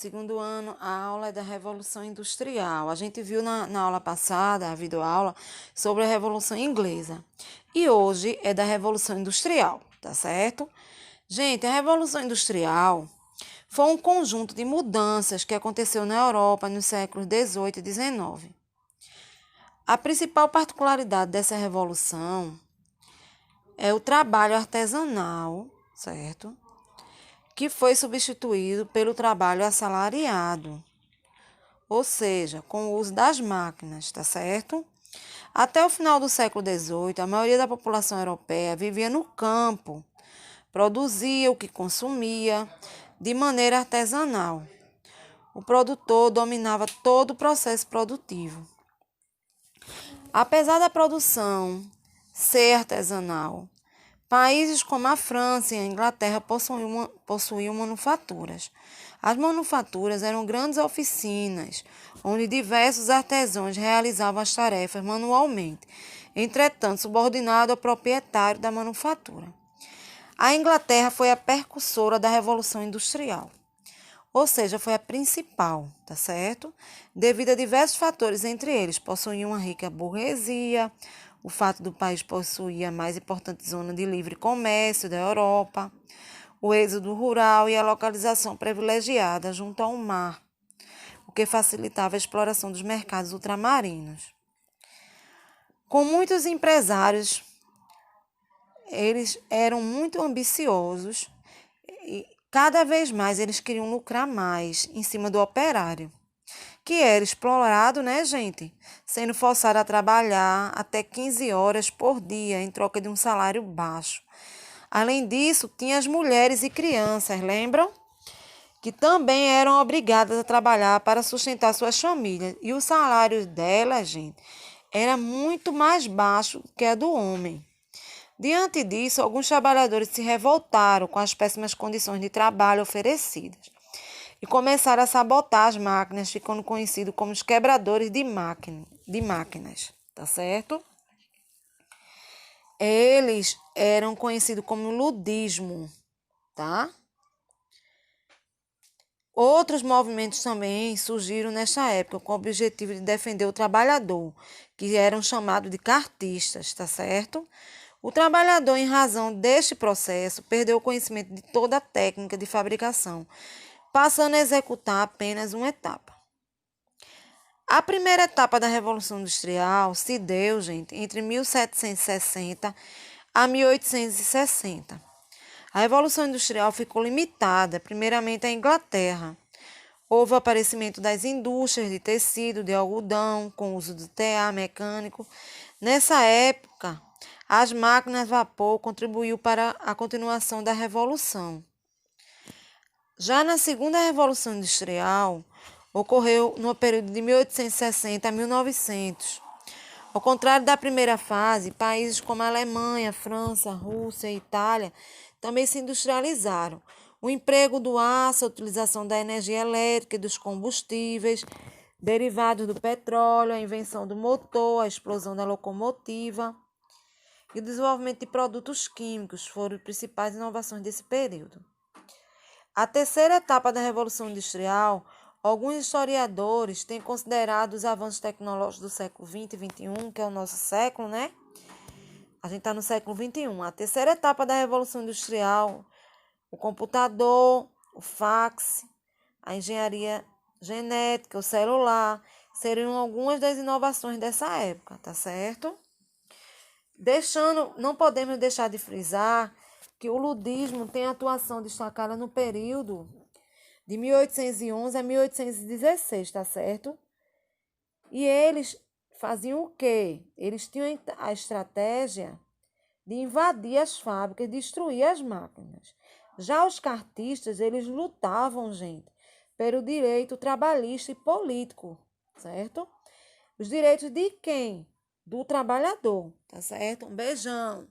Segundo ano, a aula é da Revolução Industrial. A gente viu na aula passada, a videoaula, sobre a Revolução Inglesa. E hoje é da Revolução Industrial, tá certo? Gente, a Revolução Industrial foi um conjunto de mudanças que aconteceu na Europa nos séculos XVIII e XIX. A principal particularidade dessa revolução é o trabalho artesanal, certo? Que foi substituído pelo trabalho assalariado, ou seja, com o uso das máquinas, tá certo? Até o final do século XVIII, a maioria da população europeia vivia no campo, produzia o que consumia de maneira artesanal. O produtor dominava todo o processo produtivo. Apesar da produção ser artesanal, países como a França e a Inglaterra possuíam manufaturas. As manufaturas eram grandes oficinas, onde diversos artesãos realizavam as tarefas manualmente, entretanto subordinado ao proprietário da manufatura. A Inglaterra foi a precursora da Revolução Industrial, ou seja, foi a principal, tá certo? Devido a diversos fatores, entre eles, possuía uma rica burguesia, o fato do país possuir a mais importante zona de livre comércio da Europa, o êxodo rural e a localização privilegiada junto ao mar, o que facilitava a exploração dos mercados ultramarinos. Com muitos empresários, eles eram muito ambiciosos e cada vez mais eles queriam lucrar mais em cima do operário, que era explorado, né, gente? Sendo forçado a trabalhar até 15 horas por dia em troca de um salário baixo. Além disso, tinha as mulheres e crianças, lembram? Que também eram obrigadas a trabalhar para sustentar suas famílias. E o salário delas, gente, era muito mais baixo que a do homem. Diante disso, alguns trabalhadores se revoltaram com as péssimas condições de trabalho oferecidas e começaram a sabotar as máquinas, ficando conhecidos como os quebradores de máquinas, tá certo? Eles eram conhecidos como ludismo, tá? Outros movimentos também surgiram nesta época com o objetivo de defender o trabalhador, que eram chamados de cartistas, tá certo? O trabalhador, em razão deste processo, perdeu o conhecimento de toda a técnica de fabricação, passando a executar apenas uma etapa. A primeira etapa da Revolução Industrial se deu, gente, entre 1760 a 1860. A Revolução Industrial ficou limitada, primeiramente, à Inglaterra. Houve o aparecimento das indústrias de tecido, de algodão, com uso do tear mecânico. Nessa época, as máquinas a vapor contribuiu para a continuação da Revolução. Já na segunda Revolução Industrial, ocorreu no período de 1860 a 1900. Ao contrário da primeira fase, países como a Alemanha, França, Rússia e Itália também se industrializaram. O emprego do aço, a utilização da energia elétrica e dos combustíveis derivados do petróleo, a invenção do motor, a explosão da locomotiva e o desenvolvimento de produtos químicos foram as principais inovações desse período. A terceira etapa da Revolução Industrial, alguns historiadores têm considerado os avanços tecnológicos do século XX e XXI, que é o nosso século, né? A gente está no século XXI. A terceira etapa da Revolução Industrial, o computador, o fax, a engenharia genética, o celular, seriam algumas das inovações dessa época, tá certo? Não podemos deixar de frisar que o ludismo tem atuação destacada no período de 1811 a 1816, tá certo? E eles faziam o quê? Eles tinham a estratégia de invadir as fábricas e destruir as máquinas. Já os cartistas, eles lutavam, gente, pelo direito trabalhista e político, certo? Os direitos de quem? Do trabalhador, tá certo? Um beijão.